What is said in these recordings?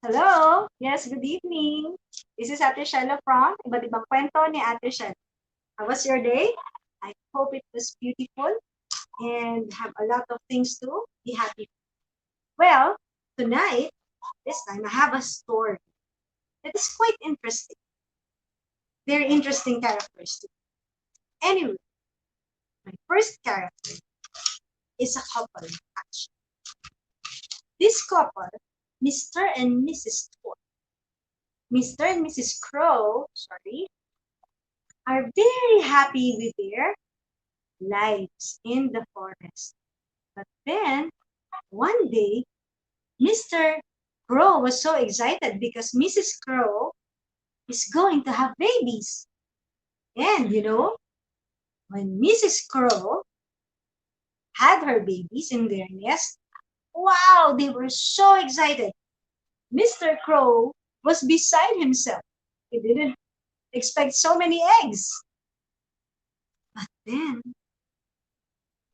Hello! Yes, good evening. This is Ate Shella from Iba't Ibang Kwento ni Ate Shella. How was your day? I hope it was beautiful and have a lot of things to be happy. Well, tonight, this time, I have a story that is quite interesting. Very interesting characters too. Anyway, my first character is a couple, actually. This couple, Mr. and Mrs. Tour. Mr. and Mrs. Crow, are very happy with their lives in the forest. But then, one day, Mr. Crow was so excited because Mrs. Crow is going to have babies. And when Mrs. Crow had her babies in their nest, wow, they were so excited. Mr. Crow was beside himself. He didn't expect so many eggs. But then,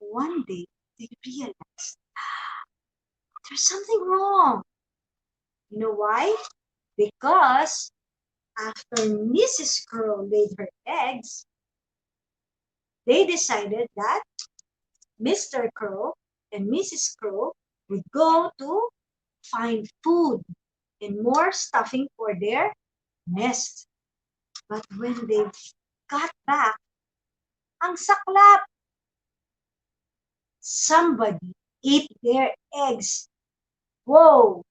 one day, they realized there's something wrong. You know why? Because after Mrs. Crow laid her eggs, they decided that Mr. Crow and Mrs. Crow would go to find food and more stuffing for their nest. But when they got back, ang saklap! Somebody ate their eggs. Whoa!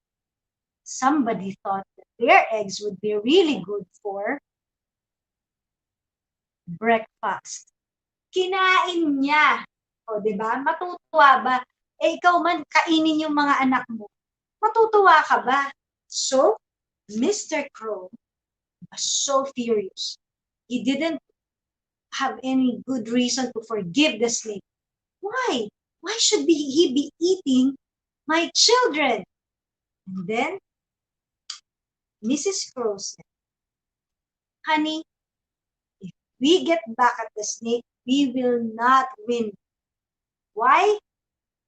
Somebody thought that their eggs would be really good for breakfast. Kinain niya. O, di ba? Matutuwa ba? Eh, ikaw man, kainin yung mga anak mo. Matutuwa ka ba? So, Mr. Crow was so furious. He didn't have any good reason to forgive the snake. Why? Why should he be eating my children? And then, Mrs. Crow said, honey, if we get back at the snake, we will not win. Why?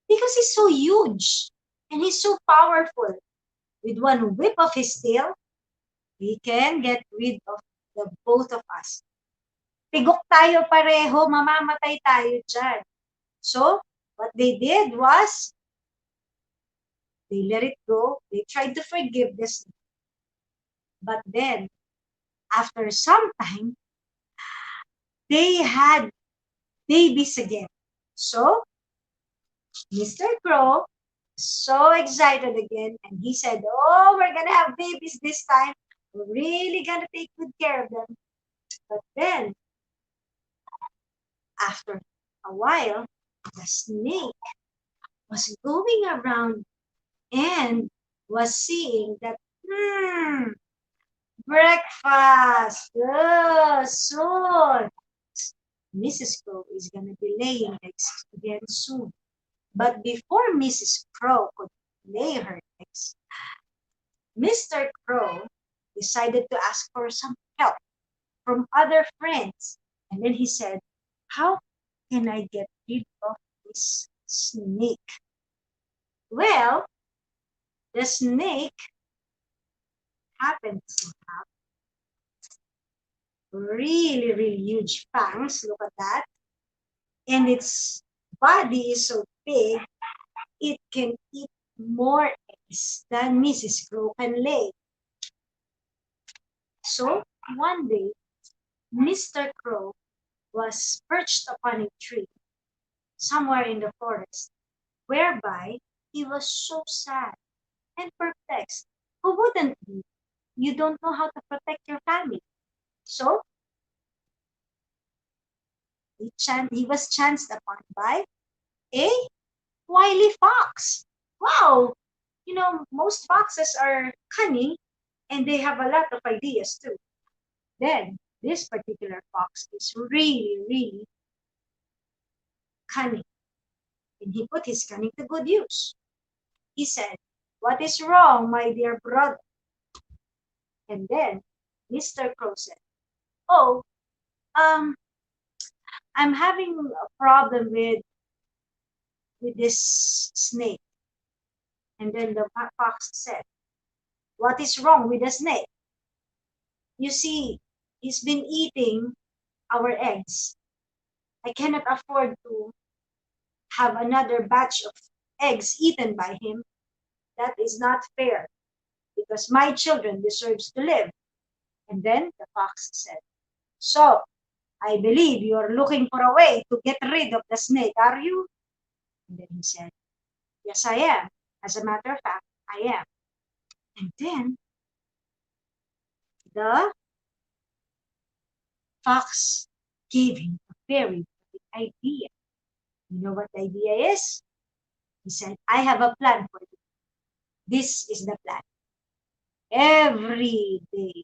Because he's so huge and he's so powerful. With one whip of his tail, we can get rid of the both of us. Tigok tayo pareho, mamamatay tayo dyan. So, what they did was, they let it go. They tried to forgive the snake. But then, after some time, they had babies again. So, Mr. Crow so excited again, and he said, oh, we're gonna have babies this time. We're really gonna take good care of them. But then, after a while, the snake was going around and was seeing that, breakfast, soon. Mrs. Crow is gonna be laying eggs again soon. But before Mrs. Crow could lay her eggs, Mr. Crow decided to ask for some help from other friends. And then he said, how can I get rid of this snake? Well, the snake happens to have really, really huge fangs. Look at that. And its body is so big, it can eat more eggs than Mrs. Crow can lay. So, one day, Mr. Crow was perched upon a tree somewhere in the forest, whereby he was so sad and perplexed. Who wouldn't be? You don't know how to protect your family. So, he was chanced upon by a wily fox. Wow! Most foxes are cunning and they have a lot of ideas too. Then, this particular fox is really, really cunning. And he put his cunning to good use. He said, what is wrong, my dear brother? And then Mr. Crow said, oh, I'm having a problem with this snake. And then the fox said, What is wrong with the snake? You see, he's been eating our eggs. I cannot afford to have another batch of eggs eaten by him. That is not fair because my children deserves to live. And then the fox said, so I believe you're looking for a way to get rid of the snake, are you? And then he said, yes, I am. As a matter of fact, I am. And then the fox gave him a very good idea. You know what the idea is? He said, I have a plan for you. This is the plan. Every day,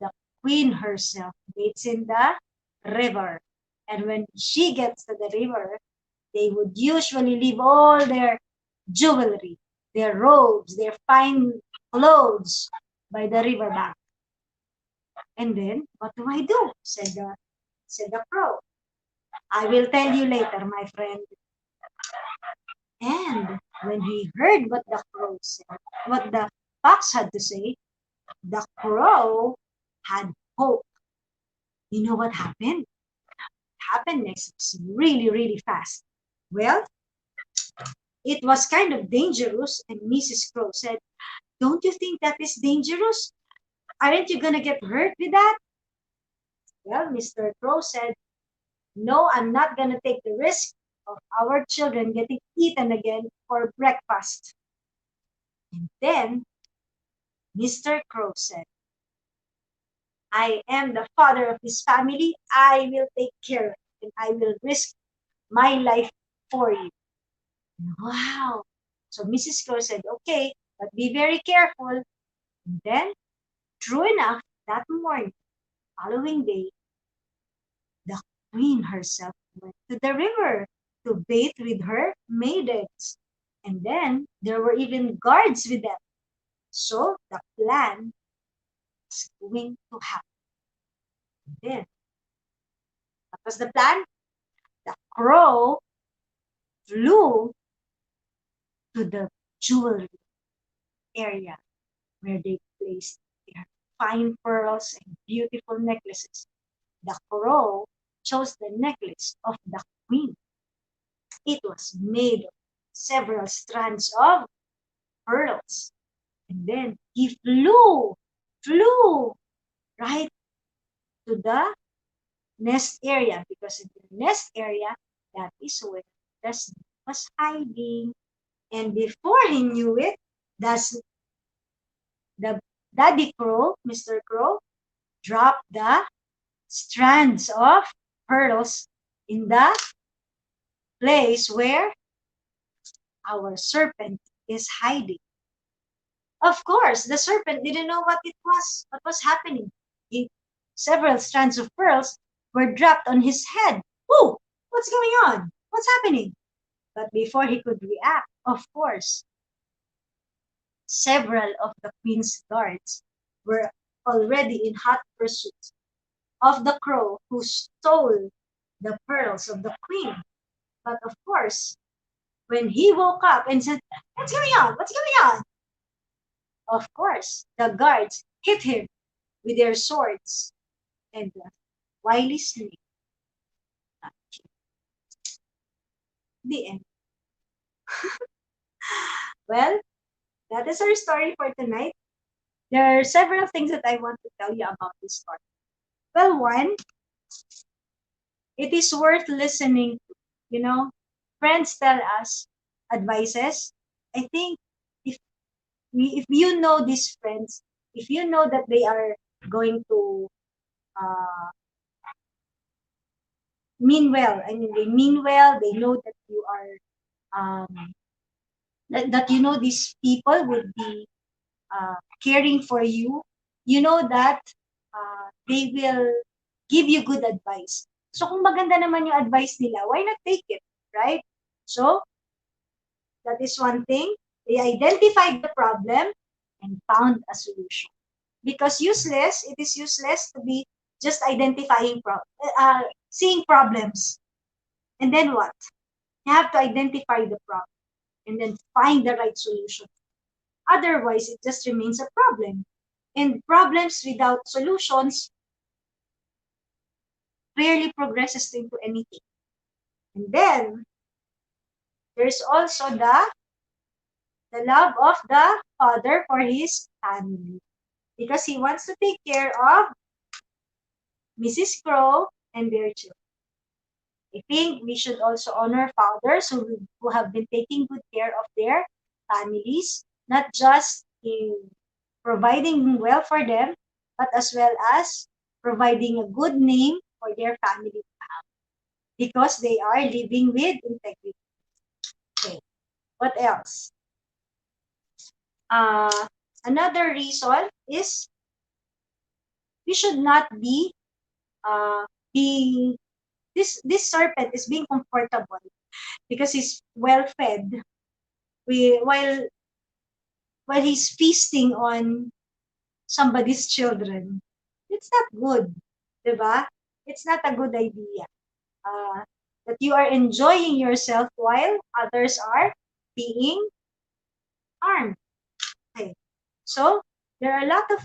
the queen herself bathes in the river. And when she gets to the river, they would usually leave all their jewelry, their robes, their fine clothes by the riverbank. And then, what do I do? Said the crow. I will tell you later, my friend. And when he heard what the crow said, what the fox had to say, the crow had hope. You know what happened? Happened next was really, really fast. Well, it was kind of dangerous, and Mrs. Crow said, don't you think that is dangerous? Aren't you gonna get hurt with that? Well, Mr. Crow said, no, I'm not gonna take the risk of our children getting eaten again for breakfast. And then Mr. Crow said, I am the father of this family. I will take care of it, and I will risk my life for you. Wow. So Mrs. Crow said, okay, but be very careful. And then, true enough, that morning, following day, the queen herself went to the river to bathe with her maidens. And then there were even guards with them. So the plan was going to happen. And then, what was the plan? The crow flew to the jewelry area where they placed their fine pearls and beautiful necklaces. The crow chose the necklace of the queen. It was made of several strands of pearls. And then he flew right to the nest area, because in the nest area, that is where the snake was hiding. And before he knew it, the daddy crow, Mr. Crow, dropped the strands of pearls in the place where our serpent is hiding. Of course, the serpent didn't know what was happening. Several strands of pearls were dropped on his head. Ooh, what's going on? What's happening? But before he could react, of course, several of the queen's guards were already in hot pursuit of the crow who stole the pearls of the queen. But of course, when he woke up and said, what's going on? What's going on? Of course, the guards hit him with their swords, and the wily snake. The end. Well, that is our story for tonight. There are several things that I want to tell you about this story. Well, one, it is worth listening to. You know, friends tell us advices. I think if you know these friends, if you know that they are going to uh, mean well, I mean, they mean well, they know that you are, that you know these people would be caring for you, you know that they will give you good advice. So kung maganda naman yung advice nila, why not take it, right? So that is one thing. They identified the problem and found a solution. Because it is useless to be just identifying, seeing problems. And then what? You have to identify the problem and then find the right solution. Otherwise, it just remains a problem. And problems without solutions rarely progresses into anything. And then, there's also the love of the father for his family. Because he wants to take care of Mrs. Crow and their children. I think we should also honor fathers who have been taking good care of their families, not just in providing well for them, but as well as providing a good name for their family because they are living with integrity. Okay. What else? Another reason is we should not be being this serpent is being comfortable because he's well fed while he's feasting on somebody's children. It's not good, diba? It's not a good idea. That you are enjoying yourself while others are being harmed. Okay. So there are a lot of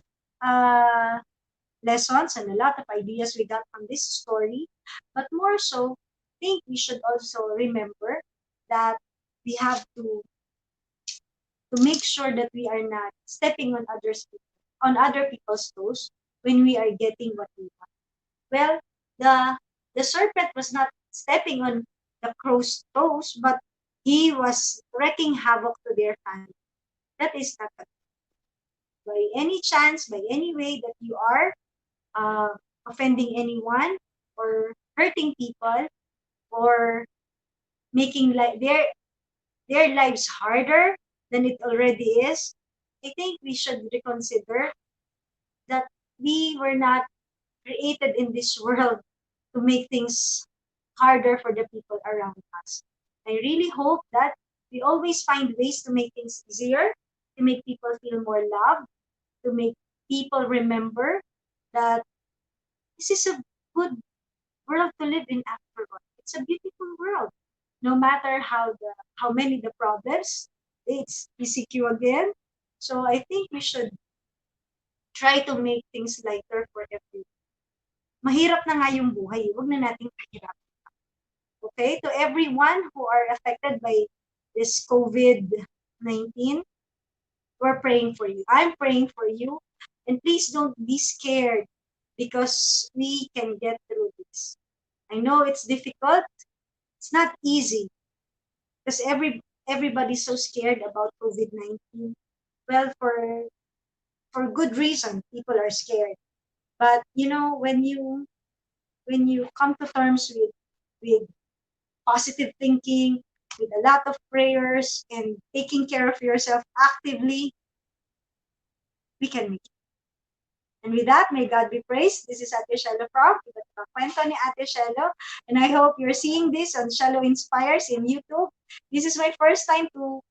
lessons and a lot of ideas we got from this story, but more so, I think we should also remember that we have to make sure that we are not stepping on other people's toes when we are getting what we want. Well, the serpent was not stepping on the crow's toes, but he was wreaking havoc to their family. That is not a, by any chance, by any way that you are offending anyone or hurting people or making their lives harder than it already is. I think we should reconsider that we were not created in this world to make things harder for the people around us. I really hope that we always find ways to make things easier, to make people feel more loved, to make people remember that this is a good world to live in afterward. It's a beautiful world. No matter how many the problems, it's ECQ again. So I think we should try to make things lighter for everyone. Mahirap na nga yung buhay, huwag na nating pahirapan. Okay? To everyone who are affected by this COVID-19, we're praying for you. I'm praying for you. And please don't be scared because we can get through this. I know it's difficult. It's not easy because everybody's so scared about COVID-19. Well, for good reason, people are scared. But you know, when you come to terms with positive thinking, with a lot of prayers and taking care of yourself actively, we can make it. And with that, may God be praised. This is Ate Shelo from Iba't Ibang Kwento ni Ate Shelo. And I hope you're seeing this on Shelo Inspires in YouTube. This is my first time to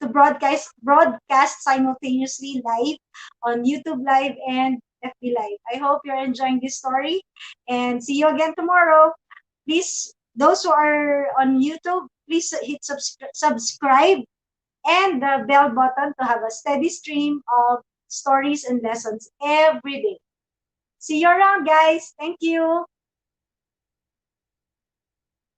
broadcast simultaneously live on YouTube Live and FB Live. I hope you're enjoying this story and see you again tomorrow. Please, those who are on YouTube, please hit subscribe and the bell button to have a steady stream of stories and lessons every day. See you around, guys. Thank you.